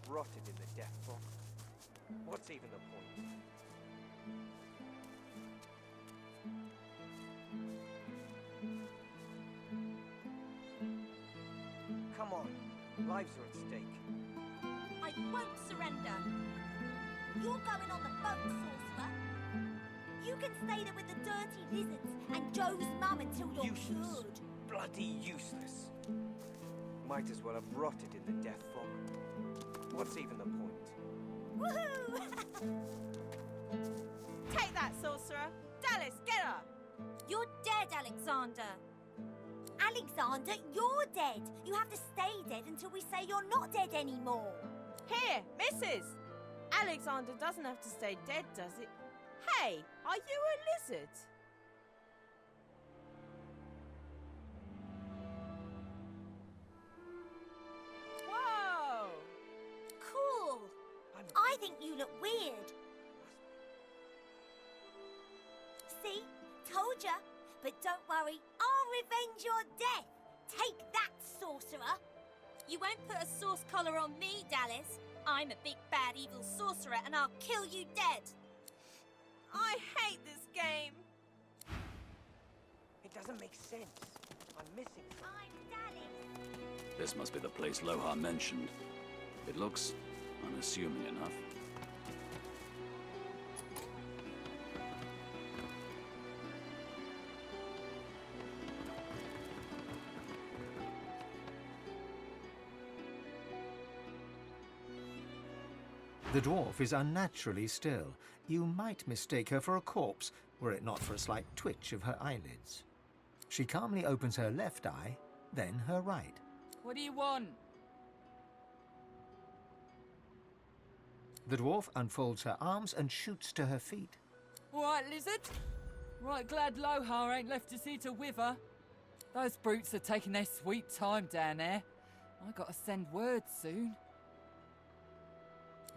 have rotted in the death fog. What's even the point? Come on, lives are at stake. I won't surrender. You're going on the boat, sorcerer. You can stay there with the dirty lizards and Joe's mum until you're Useless. cured. Bloody useless. Might as well have rotted in the death fog. What's even the point? Woohoo! Take that, sorcerer. Dallas, get her. You're dead, Alexander. Alexander, you're dead. You have to stay dead until we say you're not dead anymore. Here, missus. Alexander doesn't have to stay dead, does it? Hey, are you a lizard? Whoa! Cool. I think you look weird. See? Told ya. But don't worry, I'll revenge your death. Take that, sorcerer. You won't put a source collar on me, Dallas. I'm a big bad evil sorcerer and I'll kill you dead. I hate this game. It doesn't make sense. I'm missing something. I'm Dallas. This must be the place Lohar mentioned. It looks unassuming enough. The dwarf is unnaturally still. You might mistake her for a corpse, were it not for a slight twitch of her eyelids. She calmly opens her left eye, then her right. What do you want? The dwarf unfolds her arms and shoots to her feet. All right, lizard. Right, glad Lohar ain't left us here to wither. Those brutes are taking their sweet time down there. I gotta send word soon.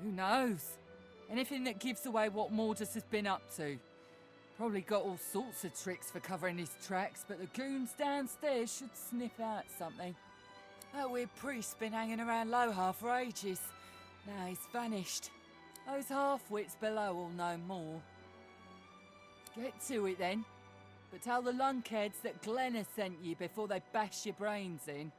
Who knows? Anything that gives away what Mordus has been up to. Probably got all sorts of tricks for covering his tracks, but the goons downstairs should sniff out something. That weird priest's been hanging around Lohar for ages. Now he's vanished. Those half-wits below will know more. Get to it then. But tell the lunkheads that Glenn sent you before they bash your brains in.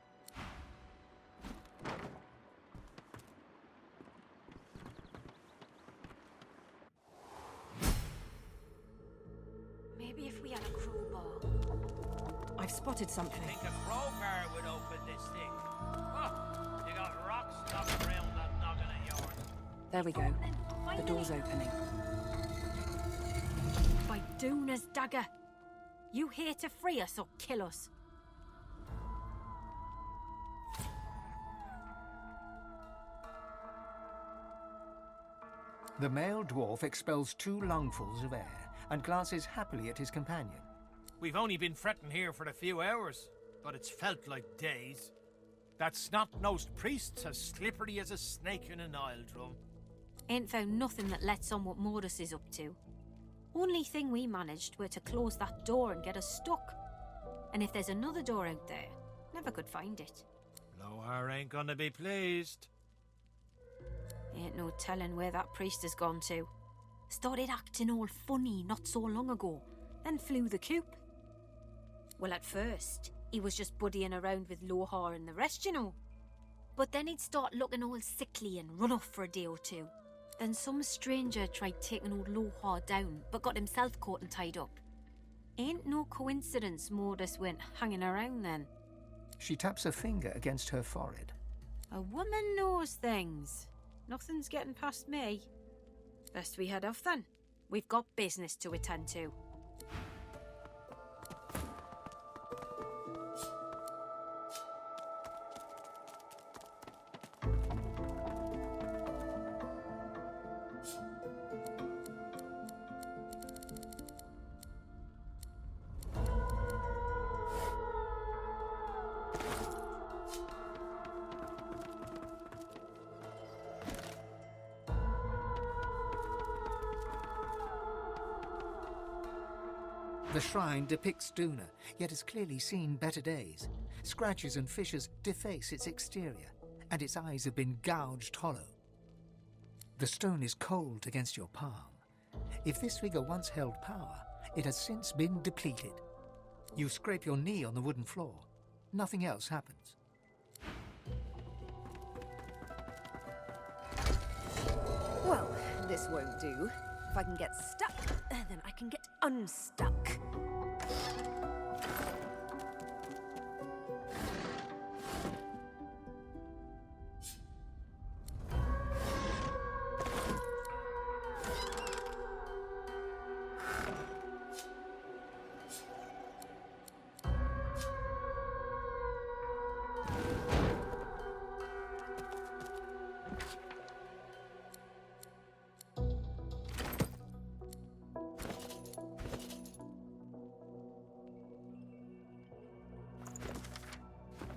Maybe if we had a crowbar. I've spotted something. Think a crowbar would open this thing? Oh, you got rocks knocking around that noggin of yours. There we go. The door's opening. By Duna's dagger. You here to free us or kill us? The male dwarf expels 2 lungfuls of air and glances happily at his companion. We've only been fretting here for a few hours, but it's felt like days. That snot-nosed priest's as slippery as a snake in an oil drum. Ain't found nothing that lets on what Mordus is up to. Only thing we managed were to close that door and get us stuck. And if there's another door out there, never could find it. Lohar ain't gonna be pleased. Ain't no telling where that priest has gone to. Started acting all funny not so long ago, then flew the coop. Well, at first, he was just buddying around with Lohar and the rest, you know. But then he'd start looking all sickly and run off for a day or two. Then some stranger tried taking old Lohar down, but got himself caught and tied up. Ain't no coincidence Mordus went hanging around then. She taps a finger against her forehead. A woman knows things. Nothing's getting past me. Best we head off then. We've got business to attend to. The shrine depicts Duna, yet has clearly seen better days. Scratches and fissures deface its exterior. and its eyes have been gouged hollow. The stone is cold against your palm. If this figure once held power, it has since been depleted. You scrape your knee on the wooden floor. Nothing else happens. Well, this won't do. If I can get stuck, then I can get unstuck.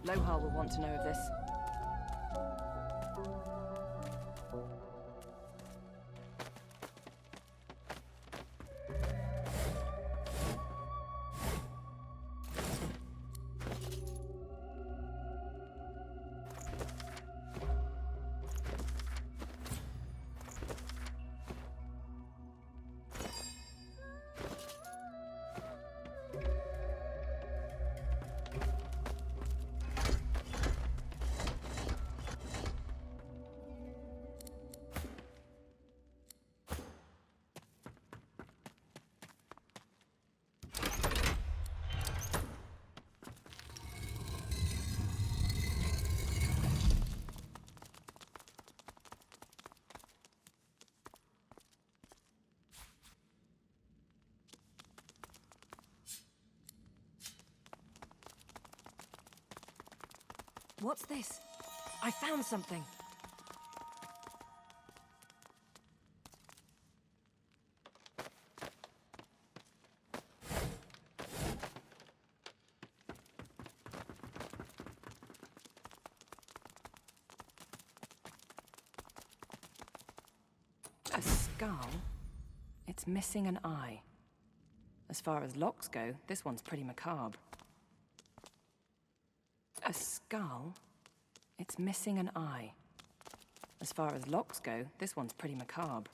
Lohar will want to know of this. What's this? I found something. A skull? It's missing an eye. As far as locks go, this one's pretty macabre. A skull? It's missing an eye. As far as locks go, this one's pretty macabre.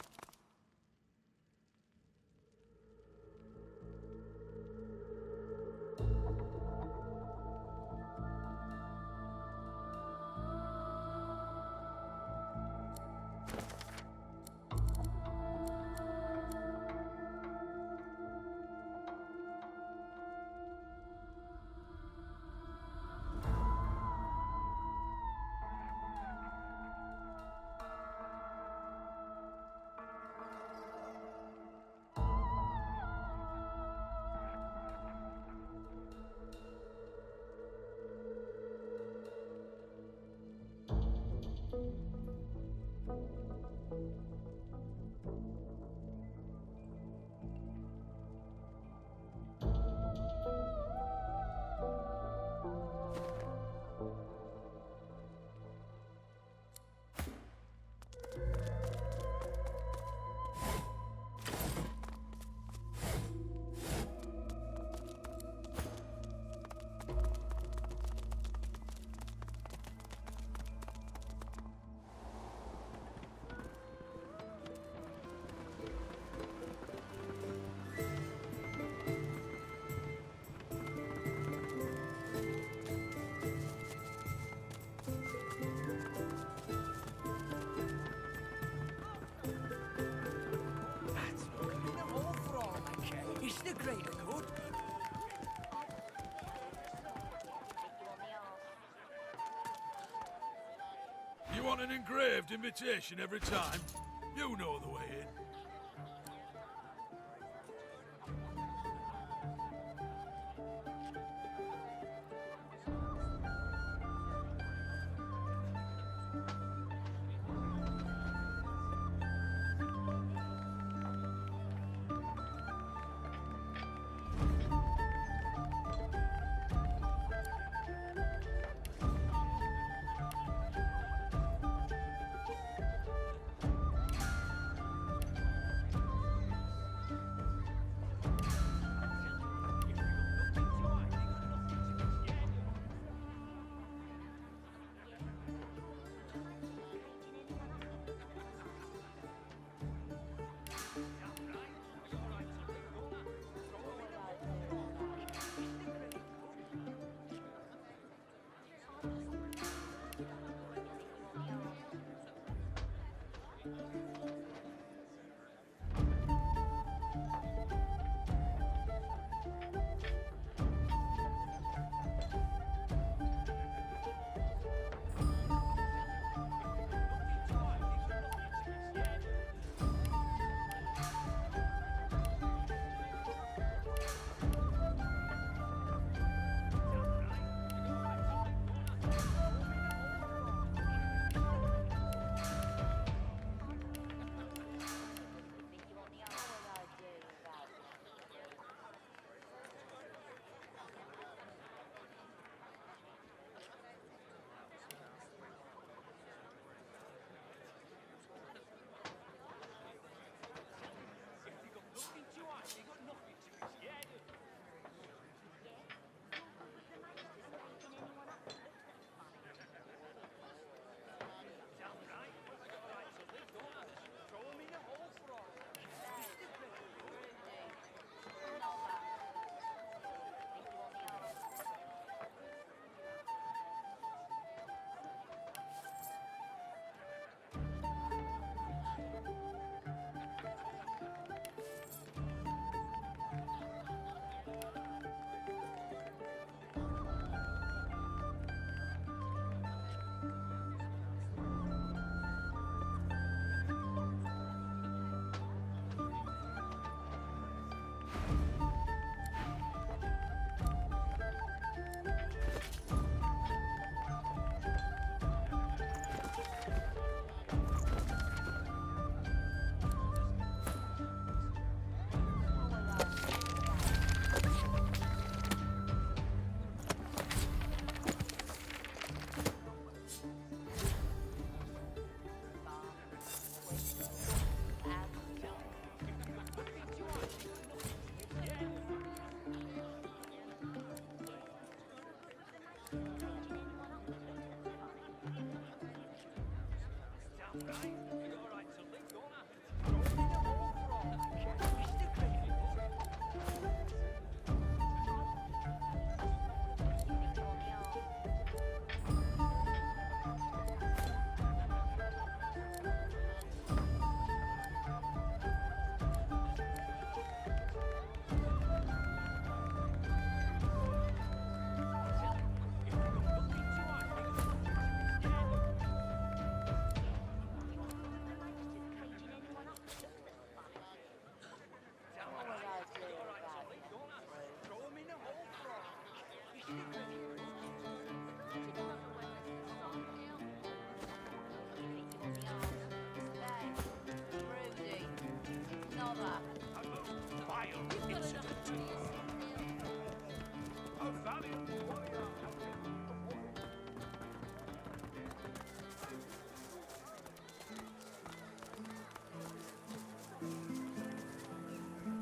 You want an engraved invitation every time? You know the way in.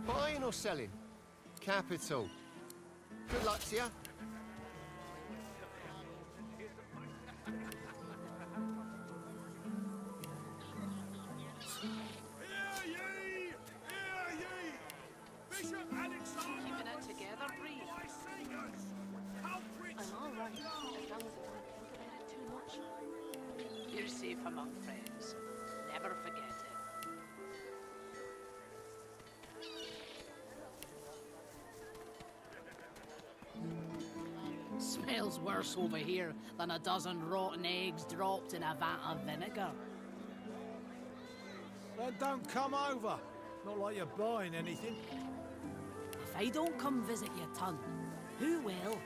Buying or selling? Capital. Good luck to you. Bishop Alexander Keeping it together, Bree. I'm all right, as long as I don't think about it too much. You're safe among friends. Never forget it. Smells worse over here than a dozen rotten eggs dropped in a vat of vinegar. Then don't come over. Not like you're buying anything. If I don't come visit you, ton, who will?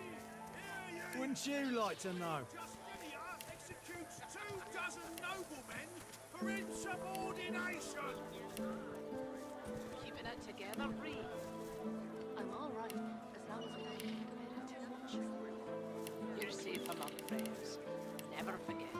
Wouldn't you like to know? Justinian executes 24 noblemen for insubordination. Keeping it together, Bree. I'm all right, as long as I don't think about it too much. You're safe among friends. Never forget it.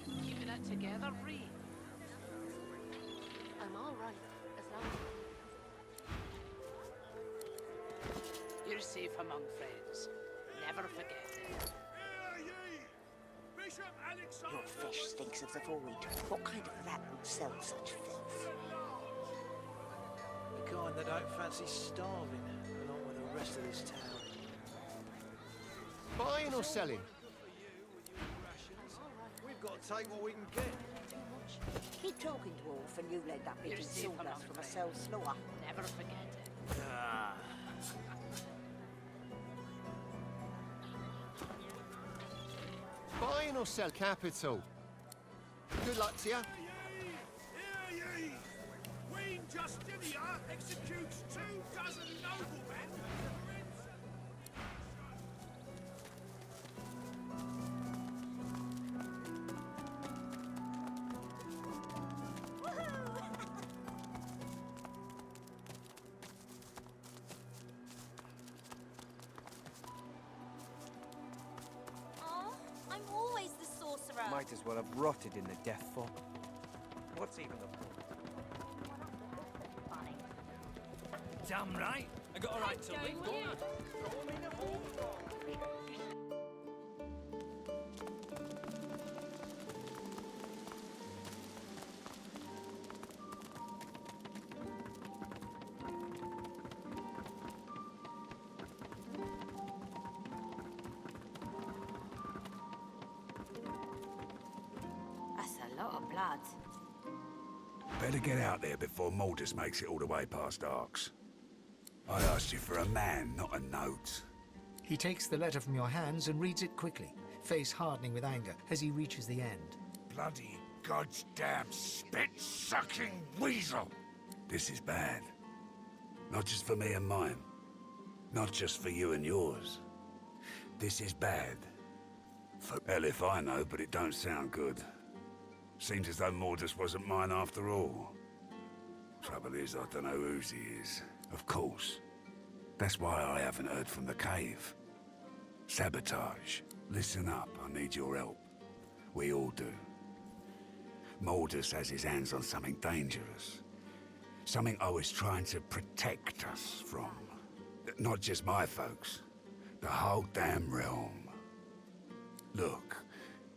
Keeping it together, Bree. I'm all right, as long as... You're safe among friends. Never forget it. Bishop Alexander. Your fish stinks of the void. What kind of rat would sell such filth? The kind that don't fancy starving, along with the rest of this town. Buying or selling? We've got to take what we can get. Keep talking, dwarf, and you'll end up eating sawdust from a cell slower. Never forget it. Ah. Buying or sell? Capital. Good luck to you. Hear ye! Queen Justinia executes 24 noblemen for Oh, I'm always the sorcerer. Might as well have rotted in the death fog. What's even the point? Damn right. I got a right to live, don't I? That's a lot of blood. Better get out there before Mordus makes it all the way past Arks. I asked you for a man, not a note. He takes the letter from your hands and reads it quickly, face hardening with anger as he reaches the end. Bloody goddamn spit-sucking weasel! This is bad. Not just for me and mine, Not just for you and yours. This is bad. Hell if I know, but it don't sound good. Seems as though Mordus wasn't mine after all. Trouble is, I don't know whose he is. Of course. That's why I haven't heard from the cave. Sabotage. Listen up, I need your help. We all do. Mordus has his hands on something dangerous. Something I was trying to protect us from. Not just my folks. The whole damn realm. Look,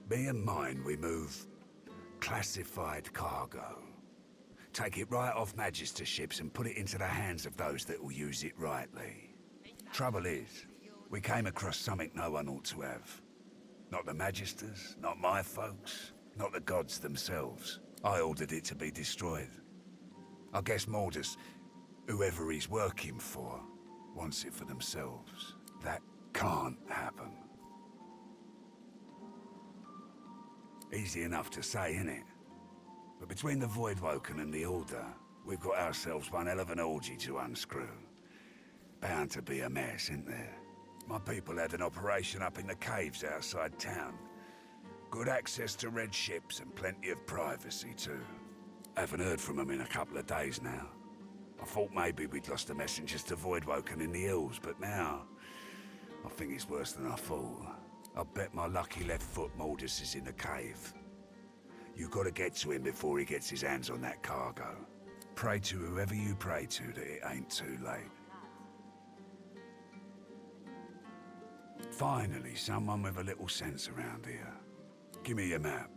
me and mine, we move classified cargo. Take it right off Magister ships and put it into the hands of those that will use it rightly. Trouble is, we came across something no one ought to have. Not the Magisters, not my folks, not the gods themselves. I ordered it to be destroyed. I guess Mordus, whoever he's working for, wants it for themselves. That can't happen. Easy enough to say, innit? But between the Voidwoken and the Order, we've got ourselves one hell of an orgy to unscrew. Bound to be a mess, isn't there? My people had an operation up in the caves outside town. Good access to red ships and plenty of privacy, too. Haven't heard from them in a couple of days now. I thought maybe we'd lost the messengers to Voidwoken in the hills, but now I think it's worse than I thought. I bet my lucky left foot Mordus is in the cave. You gotta get to him before he gets his hands on that cargo. Pray to whoever you pray to that it ain't too late. Finally, someone with a little sense around here. Give me your map.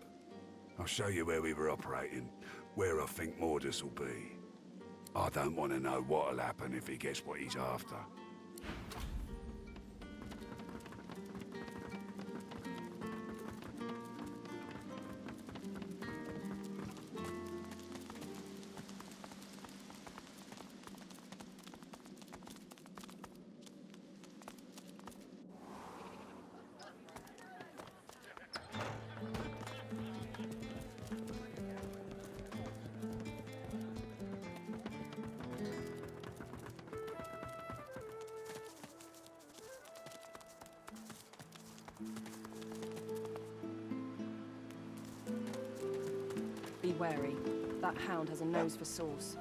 I'll show you where we were operating, where I think Mordus will be. I don't want to know what'll happen if he gets what he's after. Be wary. That hound has a nose for sauce.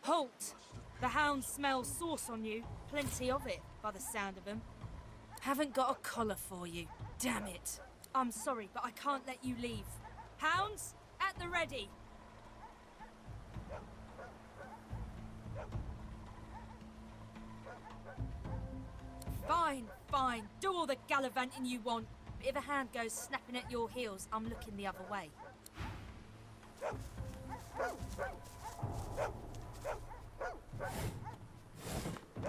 Halt! The hound smells sauce on you. Plenty of it, by the sound of him. Haven't got a collar for you. Damn it. I'm sorry, but I can't let you leave. Hounds, at the ready. Fine, fine. Do all the gallivanting you want. But if a hand goes snapping at your heels, I'm looking the other way.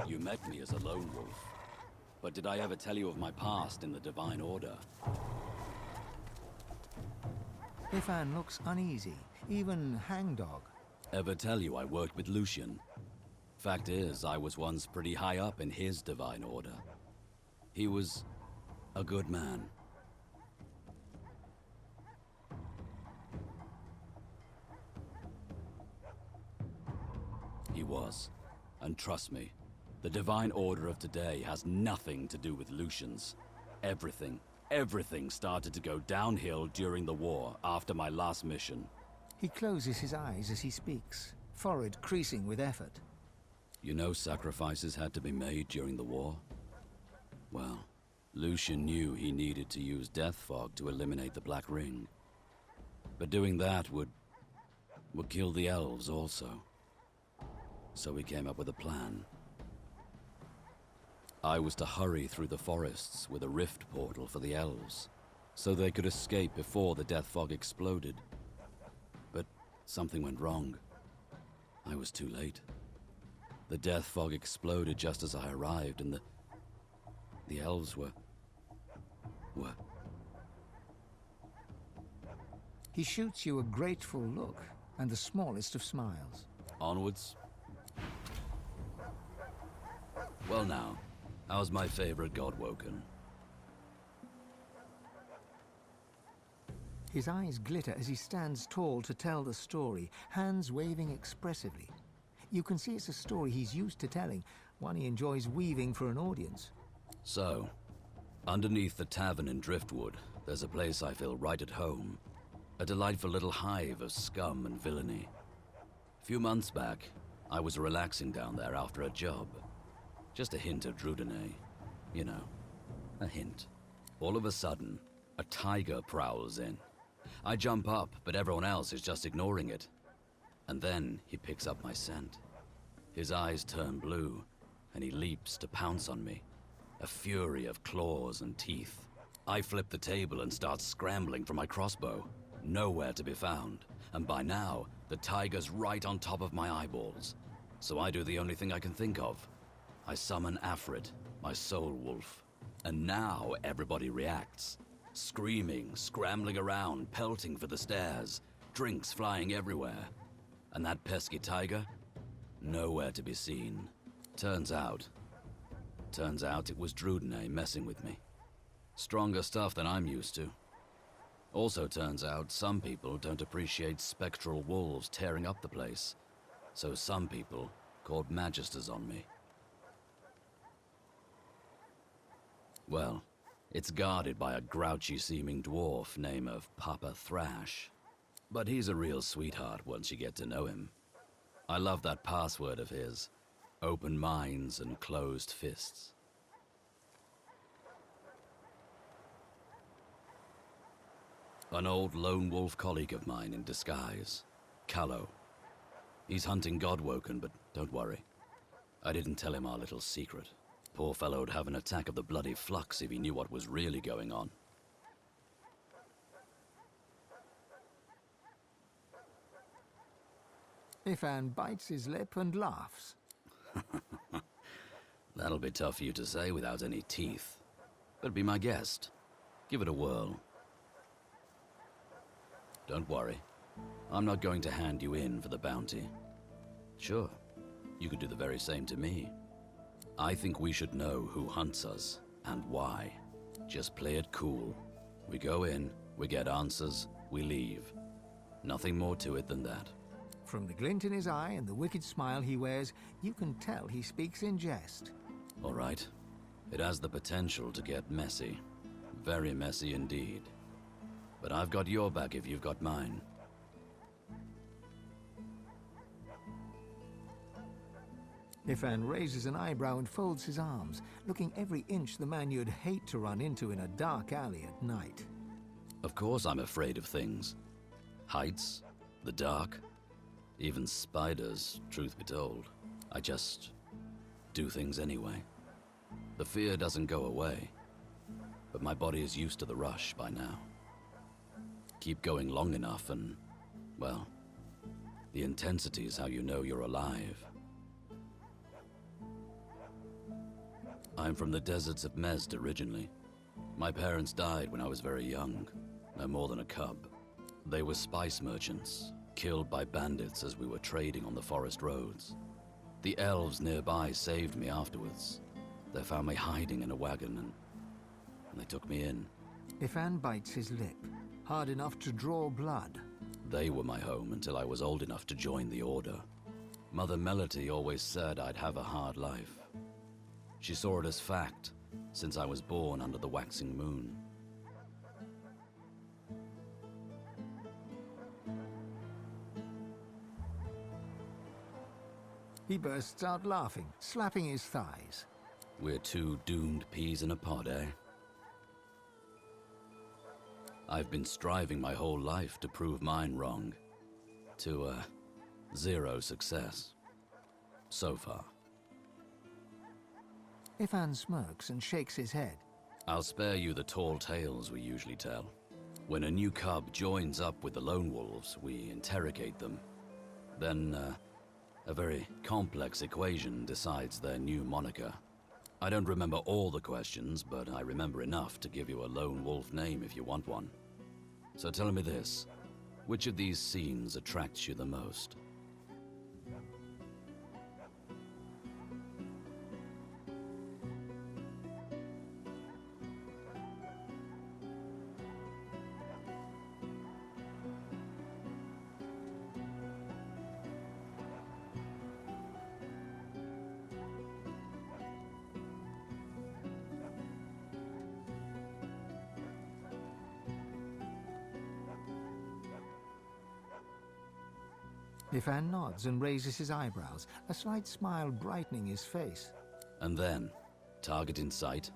You met me as a lone wolf. But did I ever tell you of my past in the Divine Order? Ifan looks uneasy, even hangdog. Ever tell you I worked with Lucian? Fact is, I was once pretty high up in his Divine Order. He was a good man. He was. And trust me, the Divine Order of today has nothing to do with Lucian's. Everything started to go downhill during the war after my last mission. He closes his eyes as he speaks, forehead creasing with effort. You know sacrifices had to be made during the war? Well, Lucian knew he needed to use death fog to eliminate the Black Ring. But doing that would kill the elves also. So he came up with a plan. I was to hurry through the forests with a rift portal for the elves, so they could escape before the death fog exploded. But something went wrong. I was too late. The death fog exploded just as I arrived, and the elves were... He shoots you a grateful look, and the smallest of smiles. Onwards. Well now, how's my favorite god woken? His eyes glitter as he stands tall to tell the story, hands waving expressively. You can see it's a story he's used to telling, one he enjoys weaving for an audience. So, underneath the tavern in Driftwood, there's a place I feel right at home. A delightful little hive of scum and villainy. A few months back, I was relaxing down there after a job. Just a hint of Drudenay. You know, a hint. All of a sudden, a tiger prowls in. I jump up, but everyone else is just ignoring it. And then he picks up my scent. His eyes turn blue, and he leaps to pounce on me. A fury of claws and teeth. I flip the table and start scrambling for my crossbow. Nowhere to be found, and by now, the tiger's right on top of my eyeballs. So I do the only thing I can think of. I summon Afrid, my soul wolf. And now everybody reacts. Screaming, scrambling around, pelting for the stairs, drinks flying everywhere. And that pesky tiger? Nowhere to be seen. Turns out it was Drudenay messing with me. Stronger stuff than I'm used to. Also turns out some people don't appreciate spectral wolves tearing up the place. So some people called magisters on me. Well, it's guarded by a grouchy-seeming dwarf named of Papa Thrash. But he's a real sweetheart once you get to know him. I love that password of his. Open minds and closed fists. An old lone wolf colleague of mine in disguise. Callow. He's hunting Godwoken, but don't worry. I didn't tell him our little secret. Poor fellow'd have an attack of the bloody flux if he knew what was really going on. Ifan bites his lip and laughs. That'll be tough for you to say without any teeth. But be my guest. Give it a whirl. Don't worry. I'm not going to hand you in for the bounty. Sure, you could do the very same to me. I think we should know who hunts us, and why. Just play it cool. We go in, we get answers, we leave. Nothing more to it than that. From the glint in his eye and the wicked smile he wears, you can tell he speaks in jest. All right. It has the potential to get messy. Very messy indeed. But I've got your back if you've got mine. Ifan raises an eyebrow and folds his arms, looking every inch the man you'd hate to run into in a dark alley at night. Of course I'm afraid of things. Heights, the dark, even spiders, truth be told. I just do things anyway. The fear doesn't go away, but my body is used to the rush by now. Keep going long enough and, well, the intensity is how you know you're alive. I'm from the deserts of Mezd originally. My parents died when I was very young, no more than a cub. They were spice merchants, killed by bandits as we were trading on the forest roads. The elves nearby saved me afterwards. They found me hiding in a wagon and they took me in. Ifan bites his lip, hard enough to draw blood. They were my home until I was old enough to join the Order. Mother Melody always said I'd have a hard life. She saw it as fact, since I was born under the waxing moon. He bursts out laughing, slapping his thighs. We're two doomed peas in a pod, eh? I've been striving my whole life to prove mine wrong. To, zero success. So far. Ifan smirks and shakes his head. I'll spare you the tall tales we usually tell. When a new cub joins up with the lone wolves, we interrogate them. Then, a very complex equation decides their new moniker. I don't remember all the questions, but I remember enough to give you a lone wolf name if you want one. So tell me this, which of these scenes attracts you the most? Ifan nods and raises his eyebrows, a slight smile brightening his face. And then, target in sight.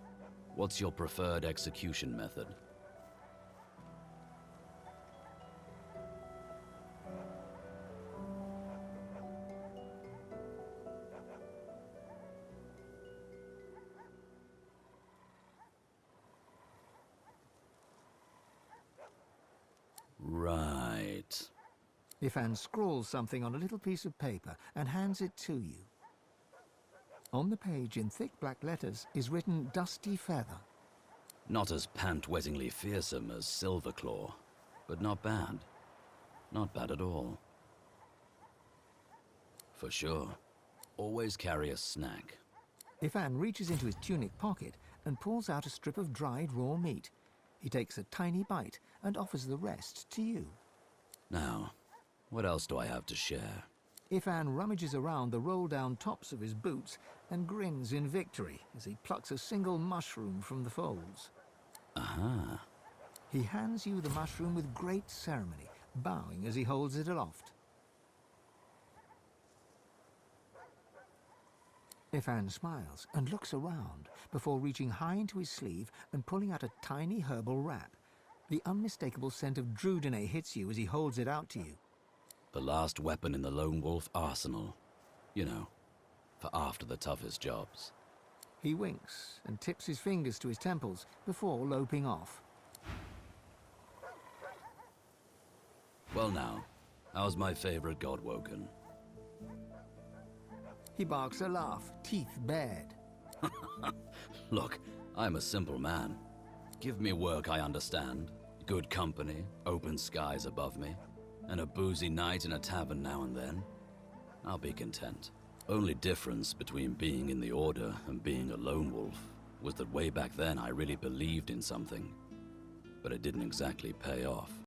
What's your preferred execution method? Right. Ifan scrawls something on a little piece of paper and hands it to you. On the page in thick black letters is written Dusty Feather. Not as pant-wettingly fearsome as Silverclaw, but not bad. Not bad at all. For sure. Always carry a snack. Ifan reaches into his tunic pocket and pulls out a strip of dried raw meat. He takes a tiny bite and offers the rest to you. Now, what else do I have to share? Ifan rummages around the roll-down tops of his boots and grins in victory as he plucks a single mushroom from the folds. Aha. He hands you the mushroom with great ceremony, bowing as he holds it aloft. Ifan smiles and looks around before reaching high into his sleeve and pulling out a tiny herbal wrap. The unmistakable scent of Drudene hits you as he holds it out to you. The last weapon in the lone wolf arsenal. You know, for after the toughest jobs. He winks and tips his fingers to his temples before loping off. Well now, how's my favorite god woken? He barks a laugh, teeth bared. Look, I'm a simple man. Give me work I understand, good company, open skies above me, and a boozy night in a tavern now and then. I'll be content. Only difference between being in the Order and being a lone wolf was that way back then I really believed in something, but it didn't exactly pay off.